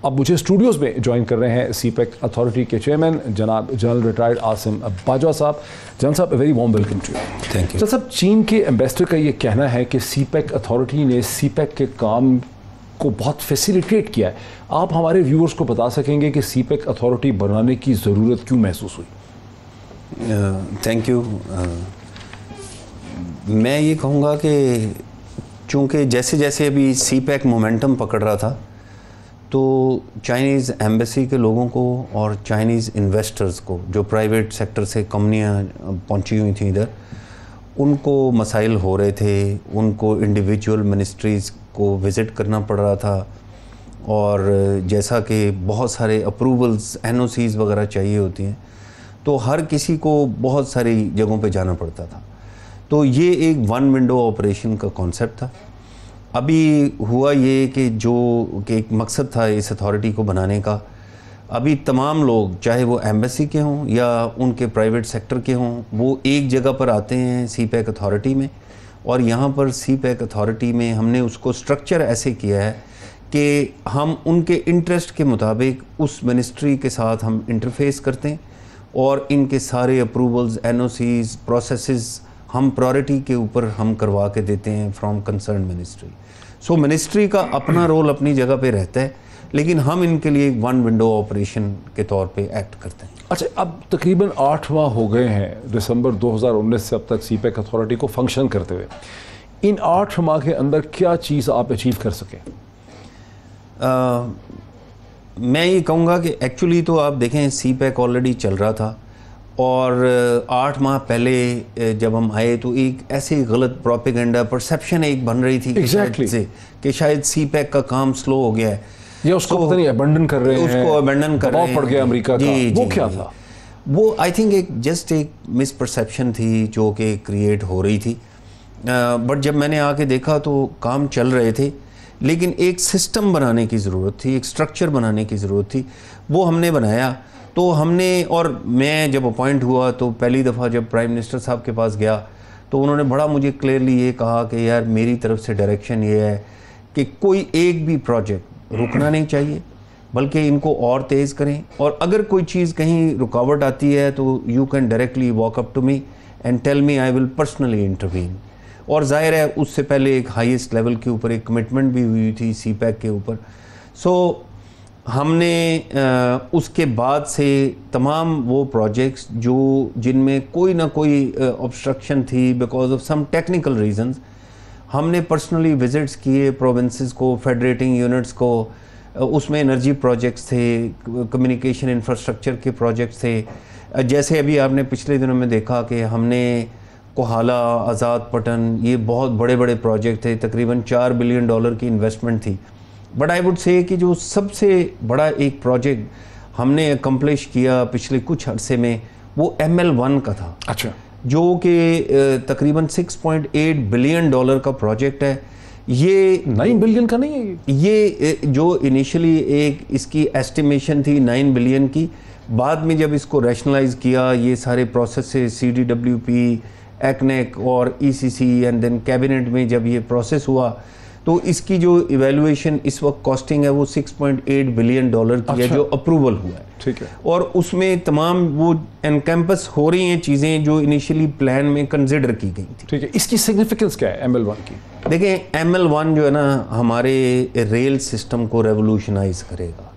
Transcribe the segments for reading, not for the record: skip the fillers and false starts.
اب مجھے اسٹوڈیوز میں جوائن کر رہے ہیں سی پیک اتھارٹی کے چیئرمین جناب جنرل ریٹائرڈ عاصم باجوہ صاحب. جنرل صاحب very warm welcome to you. Thank you. General صاحب چین کے ایمبیسڈر کا یہ کہنا ہے کہ سی پیک اتھارٹی نے سی پیک کے کام کو بہت فیسیلیٹیٹ کیا ہے. آپ ہمارے ویورز کو بتا سکیں گے کہ سی پیک اتھارٹی بنانے کی ضرورت کیوں محسوس ہوئی؟ Thank you. میں یہ کہوں گا کہ چونکہ جیسے جیسے ابھی سی پیک مومنٹم پکڑ رہا تھا تو چائنیز ایمبیسی کے لوگوں کو اور چائنیز انویسٹرز کو جو پرائیویٹ سیکٹر سے کمپنیاں پہنچی ہوئی تھیں ادھر، ان کو مسائل ہو رہے تھے. ان کو انڈیویجول منسٹریز کو وزٹ کرنا پڑ رہا تھا اور جیسا کہ بہت سارے اپروولز این او سیز وغیرہ چاہیے ہوتی ہیں تو ہر کسی کو بہت ساری جگہوں پہ جانا پڑتا تھا. تو یہ ایک ون ونڈو آپریشن کا کانسیپٹ تھا. ابھی ہوا یہ کہ ایک مقصد تھا اس اتھارٹی کو بنانے کا. ابھی تمام لوگ چاہے وہ ایمبیسی کے ہوں یا ان کے پرائیویٹ سیکٹر کے ہوں، وہ ایک جگہ پر آتے ہیں سی پیک اتھارٹی میں. اور یہاں پر سی پیک اتھارٹی میں ہم نے اس کو سٹرکچر ایسے کیا ہے کہ ہم ان کے انٹرسٹ کے مطابق اس منسٹری کے ساتھ ہم انٹرفیس کرتے ہیں اور ان کے سارے اپروولز، این او سیز، پروسیسز ہم پرائورٹی کے اوپر ہم کروا کے دیتے ہیں from concern ministry. So ministry کا اپنا رول اپنی جگہ پہ رہتا ہے لیکن ہم ان کے لیے ون ونڈو آپریشن کے طور پہ ایکٹ کرتے ہیں. اچھا، اب تقریباً 8 ماہ ہو گئے ہیں دسمبر 2019 سے اب تک سی پیک اتھارٹی کو فنکشن کرتے ہوئے. ان 8 ماہ کے اندر کیا چیز آپ اچیو کر سکیں؟ میں یہ کہوں گا کہ ایکچولی تو آپ دیکھیں سی پیک آلریڈی چل رہا تھا اور 8 ماہ پہلے جب ہم آئے تو ایک ایسی غلط پروپیگنڈا پرسیپشن ایک بن رہی تھی کہ شاید سی پیک کا کام سلو ہو گیا ہے یا اس کو پتہ نہیں ابنڈن کر رہے ہیں، اس کو ابنڈن کر رہے ہیں، پڑ گیا امریکہ کا. وہ کیا تھا؟ وہ آئی تھنک ایک مس پرسیپشن تھی جو کہ کریٹ ہو رہی تھی. بٹ جب میں نے آ کے دیکھا تو کام چل رہے تھے لیکن ایک سسٹم بنانے کی ضرورت تھی، ایک سٹرکچر بنانے کی ضرورت تھی. وہ ہم نے بنایا. تو ہم نے، اور میں جب اپوائنٹ ہوا تو پہلی دفعہ جب پرائم منسٹر صاحب کے پاس گیا تو انہوں نے بڑا مجھے کلیئرلی یہ کہا کہ یار میری طرف سے ڈائریکشن یہ ہے کہ کوئی ایک بھی پروجیکٹ رکنا نہیں چاہیے بلکہ ان کو اور تیز کریں، اور اگر کوئی چیز کہیں رکاوٹ آتی ہے تو you can directly walk up to me and tell me, I will personally intervene. اور ظاہر ہے اس سے پہلے ایک ہائیسٹ لیول کے اوپر ایک کمٹمنٹ بھی ہوئی تھی سی پیک کے اوپر. سو ہم نے اس کے بعد سے تمام وہ پروجیکٹس جن میں کوئی نہ کوئی obstruction تھی because of some technical reasons, ہم نے پرسنلی وزٹس کیے پروونسز کو، فیڈریٹنگ یونٹس کو. اس میں انرجی پروجیکٹس تھے، کمیونیکیشن انفراسٹرکچر کے پروجیکٹس تھے. جیسے ابھی آپ نے پچھلے دنوں میں دیکھا کہ ہم نے کوہالہ، آزاد پٹن، یہ بہت بڑے بڑے پروجیکٹ تھے، تقریباً $4 بلین کی انویسٹمنٹ تھی. بٹ آئی وڈ سے کہ جو سب سے بڑا ایک پروجیکٹ ہم نے اکمپلش کیا پچھلے کچھ عرصے میں وہ ML1 کا تھا. اچھا. جو کہ تقریباً $6.8 بلین کا پروجیکٹ ہے. یہ 9 بلین کا نہیں ہے. یہ جو انیشلی ایک اس کی ایسٹیمیشن تھی 9 بلین کی، بعد میں جب اس کو ریشنلائز کیا، یہ سارے پروسیس سے CDWP، ایکنیک اور ECC اینڈ دین کیبنٹ میں جب یہ پروسیس ہوا تو اس کی جو ایویلویشن اس وقت کاسٹنگ ہے وہ $6.8 بلین کی ہے جو اپروول ہوا ہے. ٹھیک ہے. اور اس میں تمام وہ انکیمپس ہو رہی ہیں چیزیں جو انیشلی پلان میں کنسیڈر کی گئی تھی. ٹھیک ہے. اس کی سگنیفیکنس کیا ہے ML1 کی؟ دیکھیں ML1 جو ہے نا ہمارے ریل سسٹم کو ریولوشنائز کرے گا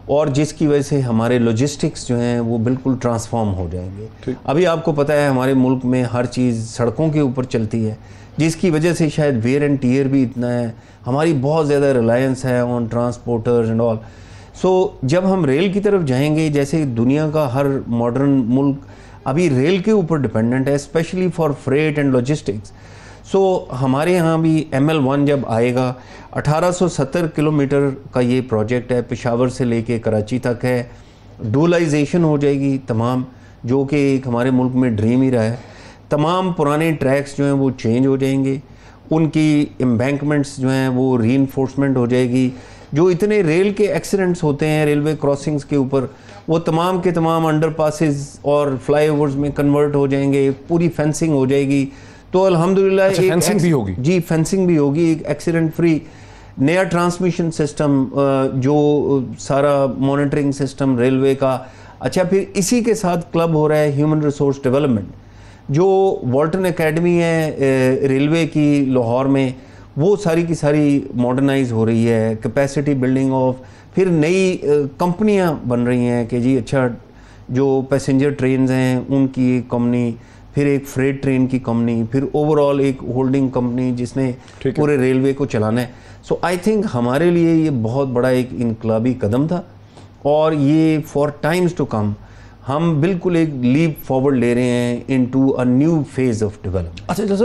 اور جس کی وجہ سے ہمارے لاجسٹکس جو ہیں وہ بالکل ٹرانسفارم ہو جائیں گے. ابھی آپ کو پتہ ہے ہمارے ملک میں ہر چیز سڑکوں کے اوپر چلتی ہے جس کی وجہ سے شاید ویئر اینڈ ٹیئر بھی اتنا ہے. ہماری بہت زیادہ ریلائنس ہے آن ٹرانسپورٹرز اینڈ آل. سو جب ہم ریل کی طرف جائیں گے، جیسے دنیا کا ہر ماڈرن ملک ابھی ریل کے اوپر ڈپینڈنٹ ہے especially for freight and logistics. So ہمارے یہاں بھی ML1 جب آئے گا، 1870 کلومیٹر کا یہ پروجیکٹ ہے، پشاور سے لے کے کراچی تک ہے. ڈولائزیشن ہو جائے گی تمام، جو کہ ایک ہمارے ملک میں ڈریم ہی رہا ہے. تمام پرانے ٹریکس جو ہیں وہ چینج ہو جائیں گے، ان کی امبینکمنٹس جو ہیں وہ ری انفورسمنٹ ہو جائے گی. جو اتنے ریل کے ایکسیڈنٹس ہوتے ہیں ریلوے کراسنگز کے اوپر، وہ تمام کے تمام انڈر پاسز اور فلائی اوورز میں کنورٹ ہو جائیں گے. پوری فینسنگ ہو جائے گی. تو الحمدللہ فینسنگ بھی ہوگی. جی فینسنگ بھی ہوگی، ایک ایکسیڈنٹ فری نیا ٹرانسمیشن سسٹم جو سارا مانیٹرنگ سسٹم ریلوے کا. اچھا پھر اسی کے ساتھ کلب ہو رہا ہے ہیومن ریسورس ڈیولپمنٹ, جو والٹن اکیڈمی ہے ریلوے کی لاہور میں, وہ ساری کی ساری ماڈرنائز ہو رہی ہے, کیپیسٹی بلڈنگ آف, پھر نئی کمپنیاں بن رہی ہیں کہ جی اچھا جو پیسنجر ٹرینز ہیں ان کی ایک کمپنی, پھر ایک فریٹ ٹرین کی کمپنی, پھر اوور آل ایک ہولڈنگ کمپنی جس نے پورے ریلوے کو چلانا ہے. سو آئی تھنک ہمارے لیے یہ بہت بڑا ایک انقلابی قدم تھا, اور یہ فار ٹائمز ٹو کم ہم بالکل ایک لیپ فارورڈ لے رہے ہیں into a new phase of development. اچھا جیسے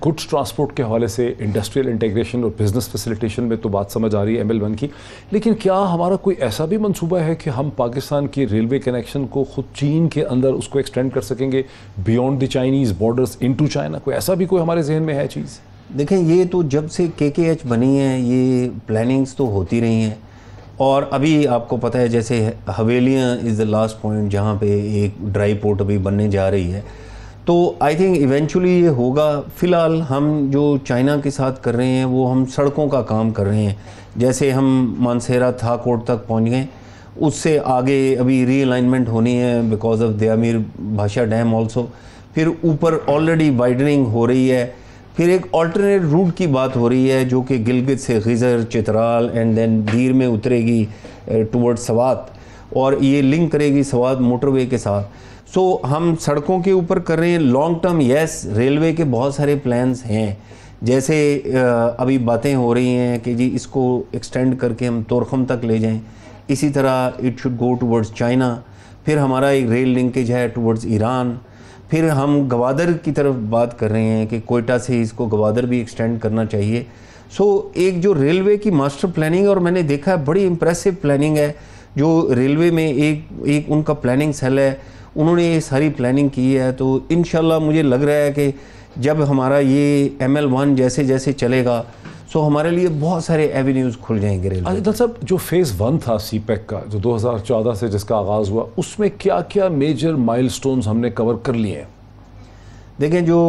گڈس ٹرانسپورٹ کے حوالے سے انڈسٹریل انٹیگریشن اور بزنس فیسیلیٹیشن میں تو بات سمجھ آ رہی ہے ML1 کی, لیکن کیا ہمارا کوئی ایسا بھی منصوبہ ہے کہ ہم پاکستان کی ریلوے کنیکشن کو خود چین کے اندر اس کو ایکسٹینڈ کر سکیں گے beyond the Chinese borders into China? کوئی ایسا بھی کوئی ہمارے ذہن میں ہے چیز؟ دیکھیں یہ تو جب سے KKH بنی ہے یہ پلاننگز تو ہوتی رہی ہیں, اور ابھی آپ کو پتہ ہے جیسے حویلیاں از دا لاسٹ پوائنٹ جہاں پہ ایک ڈرائی پورٹ ابھی بننے جا رہی ہے, تو آئی تھنک ایونچولی یہ ہوگا. فی الحال ہم جو چائنا کے ساتھ کر رہے ہیں وہ ہم سڑکوں کا کام کر رہے ہیں, جیسے ہم مانسہرہ تھا کوٹ تک پہنچ گئے, اس سے آگے ابھی ری الائنمنٹ ہونی ہے بیکاز آف دیامیر بھاشا ڈیم آلسو, پھر اوپر آلریڈی وائڈننگ ہو رہی ہے, پھر ایک آلٹرنیٹ روٹ کی بات ہو رہی ہے جو کہ گلگت سے خزر, چترال اینڈ دین دیر میں اترے گی ٹورڈ سوات, اور یہ لنک کرے گی سوات موٹر وے کے ساتھ. سو ہم سڑکوں کے اوپر کر رہے ہیں لانگ ٹرم. یس ریلوے کے بہت سارے پلانز ہیں, جیسے ابھی باتیں ہو رہی ہیں کہ جی اس کو ایکسٹینڈ کر کے ہم تورخم تک لے جائیں, اسی طرح it should go towards China, پھر ہمارا ایک ریل لنکیج ہے ٹورڈز ایران, پھر ہم گوادر کی طرف بات کر رہے ہیں کہ کوئٹہ سے اس کو گوادر بھی ایکسٹینڈ کرنا چاہیے. سو ایک جو ریلوے کی ماسٹر پلاننگ, اور میں نے دیکھا ہے بڑی امپریسو پلاننگ ہے جو ریلوے میں ایک ان کا پلاننگ سیل ہے, انہوں نے یہ ساری پلاننگ کی ہے. تو انشاءاللہ مجھے لگ رہا ہے کہ جب ہمارا یہ ML1 جیسے جیسے چلے گا سو ہمارے لیے بہت سارے ایونیوز کھل جائیں گے. ڈاکٹر صاحب جو فیز 1 تھا سی پیک کا جو 2014 سے جس کا آغاز ہوا, اس میں کیا کیا میجر مائل سٹونز ہم نے کور کر لیے ہیں؟ دیکھیں جو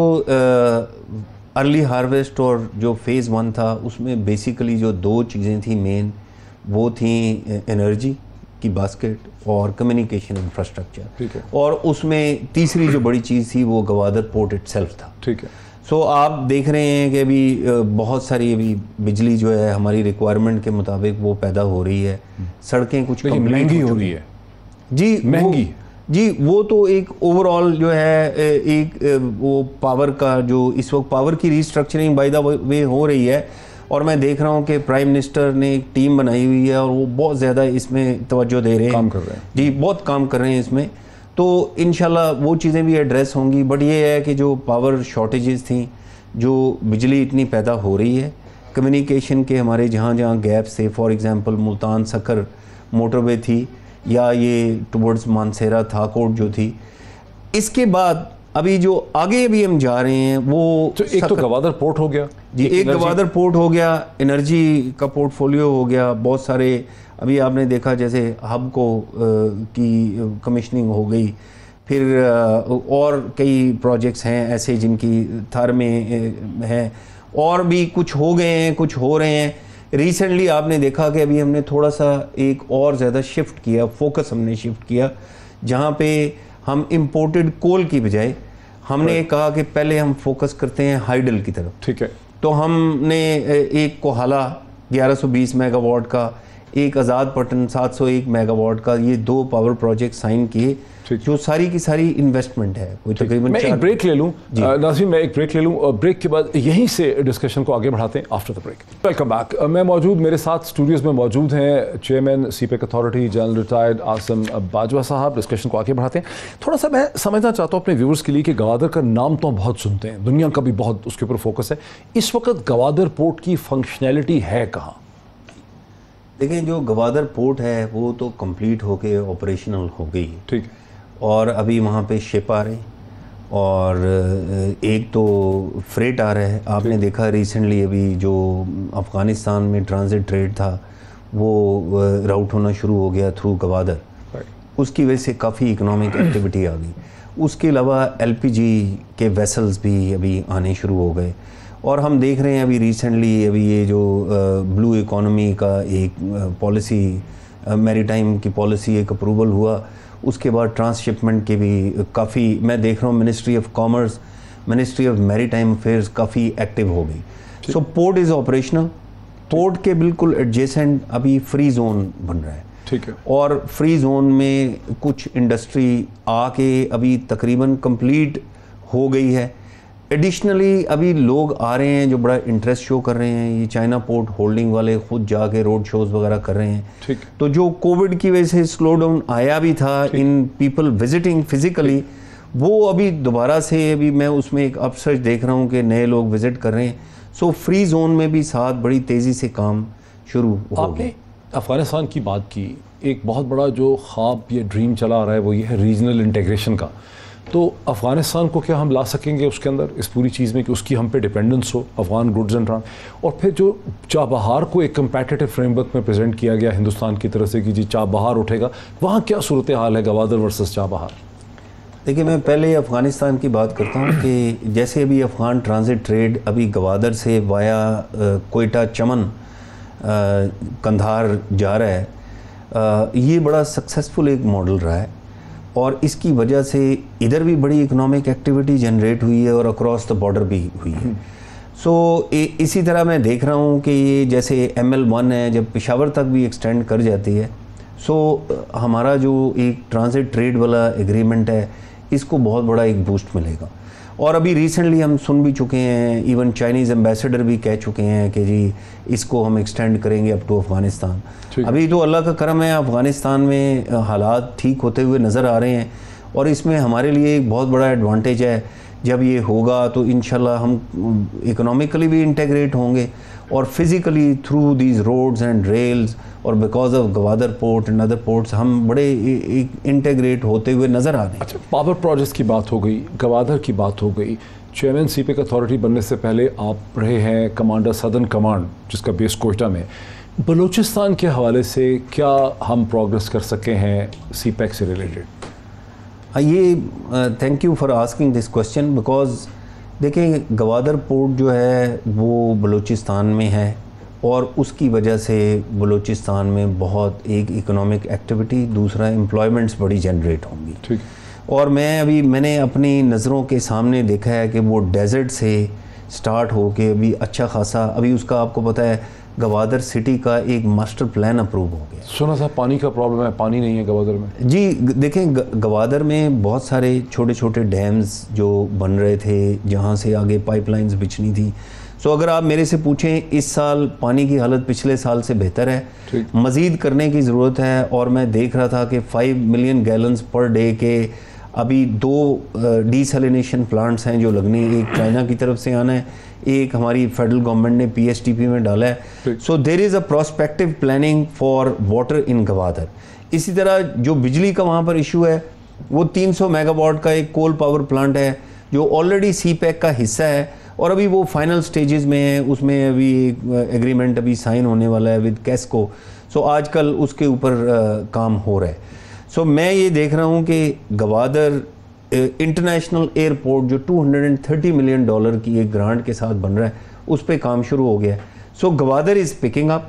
ارلی ہارویسٹ اور جو فیز 1 تھا اس میں بیسیکلی جو 2 چیزیں تھیں مین, وہ تھیں انرجی کی باسکٹ اور کمیونیکیشن انفراسٹرکچر, اور اس میں تیسری جو بڑی چیز تھی وہ گوادر پورٹ اٹ سیلف تھا. ٹھیک ہے. سو آپ دیکھ رہے ہیں کہ ابھی بہت ساری ابھی بجلی جو ہے ہماری ریکوائرمنٹ کے مطابق وہ پیدا ہو رہی ہے, سڑکیں کچھ مہنگی ہو رہی ہے. جی مہنگی جی وہ تو ایک اوور آل جو ہے ایک وہ پاور کا جو اس وقت پاور کی ریسٹرکچرنگ بائی دا وے ہو رہی ہے, اور میں دیکھ رہا ہوں کہ پرائم منسٹر نے ایک ٹیم بنائی ہوئی ہے اور وہ بہت زیادہ اس میں توجہ دے رہے ہیں, کام کر رہے ہیں. جی بہت کام کر رہے ہیں اس میں, تو انشاءاللہ وہ چیزیں بھی ایڈریس ہوں گی. بٹ یہ ہے کہ جو پاور شارٹیجز تھیں, جو بجلی اتنی پیدا ہو رہی ہے, کمیونیکیشن کے ہمارے جہاں جہاں گیپس تھے, for example Multan Sukkur motorway تھی, یا یہ ٹورڈز مانسہرہ تھا کوٹ جو تھی. اس کے بعد ابھی جو آگے ابھی ہم جا رہے ہیں وہ ایک تو گوادر پورٹ ہو گیا, جی ایک گوادر پورٹ ہو گیا, انرجی کا پورٹ فولیو ہو گیا, بہت سارے ابھی آپ نے دیکھا جیسے ہب کو کی کمیشننگ ہو گئی, پھر اور کئی پروجیکٹس ہیں ایسے جن کی تھر میں ہیں, اور بھی کچھ ہو گئے ہیں, کچھ ہو رہے ہیں. ریسنٹلی آپ نے دیکھا کہ ابھی ہم نے تھوڑا سا ایک اور زیادہ شفٹ کیا, فوکس ہم نے شفٹ کیا, جہاں پہ ہم امپورٹڈ کول کی بجائے ہم نے کہا کہ پہلے ہم فوکس کرتے ہیں ہائیڈل کی طرف. ٹھیک ہے. تو ہم نے ایک کوہالہ 1120 میگا واٹ کا, ایک آزاد پٹن 701 میگا واٹ کا, یہ 2 پاور پروجیکٹ سائن کیے, جو ساری کی ساری انویسٹمنٹ ہے. کوئی تقریباً میں ایک بریک لے لوں ناظرین, میں ایک بریک لے لوں, بریک کے بعد یہیں سے ڈسکشن کو آگے بڑھاتے ہیں after the break. Welcome back. میں موجود, میرے ساتھ اسٹوڈیوز میں موجود ہیں chairman CPEC authority general retired Asim Bajwa صاحب. ڈسکشن کو آگے بڑھاتے ہیں. تھوڑا سا میں سمجھنا چاہتا ہوں اپنے ویورز کے لیے کہ گوادر کا نام تو ہم بہت سنتے ہیں, دنیا کا بھی بہت اس کے اوپر فوکس ہے. اس وقت گوادر پورٹ کی فنکشنلٹی ہے کہاں؟ دیکھیں جو گوادر پورٹ ہے وہ تو کمپلیٹ ہو کے آپریشنل ہو گئی. ٹھیک ہے. اور ابھی وہاں پہ شپ آ رہے ہیں, اور ایک تو فریٹ آ رہا ہے. آپ نے دیکھا ریسنٹلی ابھی جو افغانستان میں ٹرانزٹ ٹریڈ تھا وہ راؤٹ ہونا شروع ہو گیا تھرو گوادر, اس کی وجہ سے کافی اکنامک ایکٹیویٹی آ گئی. اس کے علاوہ LPG کے ویسلز بھی ابھی آنے شروع ہو گئے, اور ہم دیکھ رہے ہیں ابھی ریسنٹلی ابھی یہ جو بلو اکانومی کا ایک پالیسی میری ٹائم کی پالیسی ایک اپروول ہوا, اس کے بعد ٹرانسشپمنٹ کے بھی کافی میں دیکھ رہا ہوں ministry of commerce, ministry of میری ٹائم افیئرز کافی ایکٹیو ہو گئی. سو پورٹ از آپریشنل, پورٹ کے بالکل ایڈجیسنٹ ابھی فری زون بن رہا ہے. ٹھیک ہے. اور فری زون میں کچھ انڈسٹری آ کے ابھی تقریباً کمپلیٹ ہو گئی ہے. ایڈیشنلی ابھی لوگ آ رہے ہیں جو بڑا انٹرسٹ شو کر رہے ہیں, یہ چائنا پورٹ ہولڈنگ والے خود جا کے روڈ شوز وغیرہ کر رہے ہیں. تو جو کووڈ کی وجہ سے سلو ڈاؤن آیا بھی تھا ان پیپل وزٹنگ فزیکلی, وہ ابھی دوبارہ سے ابھی میں اس میں ایک اپ سرچ دیکھ رہا ہوں کہ نئے لوگ وزٹ کر رہے ہیں. سو فری زون میں بھی ساتھ بڑی تیزی سے کام شروع ہو گئے. افغانستان کی بات کی, ایک بہت بڑا جو خواب یا ڈریم چلا آ رہا ہے وہ یہ ہے ریجنل انٹیگریشن کا. تو افغانستان کو کیا ہم لا سکیں گے اس کے اندر اس پوری چیز میں کہ اس کی ہم پہ dependence who Afghan goods and اور پھر جو چابہار کو ایک کمپیٹیٹو فریم ورک میں پریزنٹ کیا گیا ہندوستان کی طرف سے کہ جی چابہار اٹھے گا, وہاں کیا صورتحال ہے گوادر ورسز چابہار؟ دیکھیں میں پہلے افغانستان کی بات کرتا ہوں کہ جیسے ابھی افغان ٹرانزٹ ٹریڈ ابھی گوادر سے وایا کوئٹہ چمن کندھار جا رہا ہے, یہ بڑا سکسیسفل ایک ماڈل رہا ہے اور اس کی وجہ سے ادھر بھی بڑی اکنامک ایکٹیویٹی جنریٹ ہوئی ہے اور اکراس دا بارڈر بھی ہوئی ہے. سو اسی طرح میں دیکھ رہا ہوں کہ یہ جیسے ML1 ہے جب پشاور تک بھی ایکسٹینڈ کر جاتی ہے, سو ہمارا جو ایک ٹرانزٹ ٹریڈ والا ایگریمنٹ ہے اس کو بہت بڑا ایک بوسٹ ملے گا. اور ابھی ریسنٹلی ہم سن بھی چکے ہیں, ایون چائنیز ایمبیسیڈر بھی کہہ چکے ہیں کہ جی اس کو ہم ایکسٹینڈ کریں گے اپ ٹو افغانستان. ابھی تو اللہ کا کرم ہے افغانستان میں حالات ٹھیک ہوتے ہوئے نظر آ رہے ہیں اور اس میں ہمارے لیے ایک بہت بڑا ایڈوانٹیج ہے. جب یہ ہوگا تو انشاءاللہ ہم اکنامکلی بھی انٹیگریٹ ہوں گے اور physically through these roads and rails اور because of Gwadar port and other ports ہم بڑے انٹیگریٹ ہوتے ہوئے نظر آ رہے ہیں. اچھا, پاور پروجیکٹس کی بات ہو گئی, گوادر کی بات ہو گئی. چیئرمین سی پیک اتھارٹی بننے سے پہلے آپ رہے ہیں کمانڈر سدرن کمانڈ جس کا بیس کوئٹہ میں. بلوچستان کے حوالے سے کیا ہم پروگرس کر سکے ہیں سی پیک سے ریلیٹڈ؟ یہ thank you for asking this question because دیکھیں گوادر پورٹ جو ہے وہ بلوچستان میں ہے اور اس کی وجہ سے بلوچستان میں بہت ایک اکنامک ایکٹیویٹی, دوسرا امپلائمنٹس بڑی جنریٹ ہوں گی. ٹھیک. اور میں نے اپنی نظروں کے سامنے دیکھا ہے کہ وہ ڈیزرٹ سے سٹارٹ ہو کے ابھی اچھا خاصا ابھی اس کا آپ کو پتہ ہے گوادر سٹی کا ایک ماسٹر پلان اپروو ہو گیا. سنا تھا پانی کا پرابلم ہے, پانی نہیں ہے گوادر میں. جی دیکھیں گوادر میں بہت سارے چھوٹے چھوٹے ڈیمز جو بن رہے تھے جہاں سے آگے پائپ لائنز بچھنی تھی. سو اگر آپ میرے سے پوچھیں اس سال پانی کی حالت پچھلے سال سے بہتر ہے, مزید کرنے کی ضرورت ہے. اور میں دیکھ رہا تھا کہ 5 ملین گیلنز پر ڈے کے ابھی 2 ڈیسیلینیشن پلانٹس ہیں جو لگنے, ایک چائنا کی طرف سے آنا ہے, ایک ہماری فیڈرل گورنمنٹ نے PSTP میں ڈالا ہے. So there is a prospective planning for water in Gwadar. اسی طرح جو بجلی کا وہاں پر ایشو ہے وہ 300 میگا واٹ کا ایک کول پاور پلانٹ ہے جو آلریڈی سی پیک کا حصہ ہے اور ابھی وہ فائنل سٹیجز میں ہے. اس میں ابھی ایگریمنٹ ابھی سائن ہونے والا ہے ود کیسکو. سو آج کل اس کے اوپر کام ہو رہا ہے. سو میں یہ دیکھ رہا ہوں کہ گوادر انٹرنیشنل ایئرپورٹ جو $230 ملین کی ایک گرانٹ کے ساتھ بن رہا ہے اس پہ کام شروع ہو گیا ہے. So Gwadar is picking up.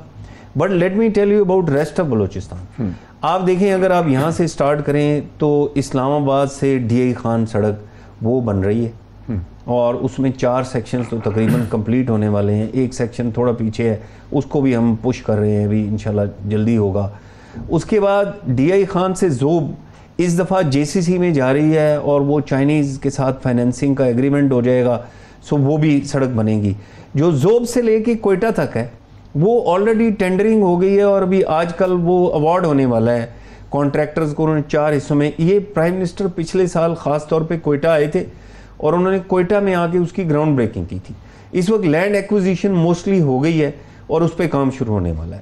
But let me tell you about rest of Balochistan. آپ دیکھیں اگر آپ یہاں سے سٹارٹ کریں تو اسلام آباد سے DI خان سڑک وہ بن رہی ہے اور اس میں 4 سیکشنز تو تقریباً کمپلیٹ ہونے والے ہیں. ایک سیکشن تھوڑا پیچھے ہے, اس کو بھی ہم پش کر رہے ہیں, ابھی انشاءاللہ جلدی ہوگا. اس کے بعد DI خان سے زوب اس دفعہ JCC میں جا رہی ہے اور وہ چائنیز کے ساتھ فائنینسنگ کا ایگریمنٹ ہو جائے گا. سو وہ بھی سڑک بنے گی. جو زوب سے لے کے کوئٹہ تک ہے وہ آلریڈی ٹینڈرنگ ہو گئی ہے اور ابھی آج کل وہ ایوارڈ ہونے والا ہے کانٹریکٹرز کو. انہوں نے 4 حصوں میں, یہ پرائم منسٹر پچھلے سال خاص طور پہ کوئٹہ آئے تھے اور انہوں نے کوئٹہ میں آ کے اس کی گراؤنڈ بریکنگ کی تھی. اس وقت لینڈ ایکوزیشن موسٹلی ہو گئی ہے اور اس پہ کام شروع ہونے والا ہے.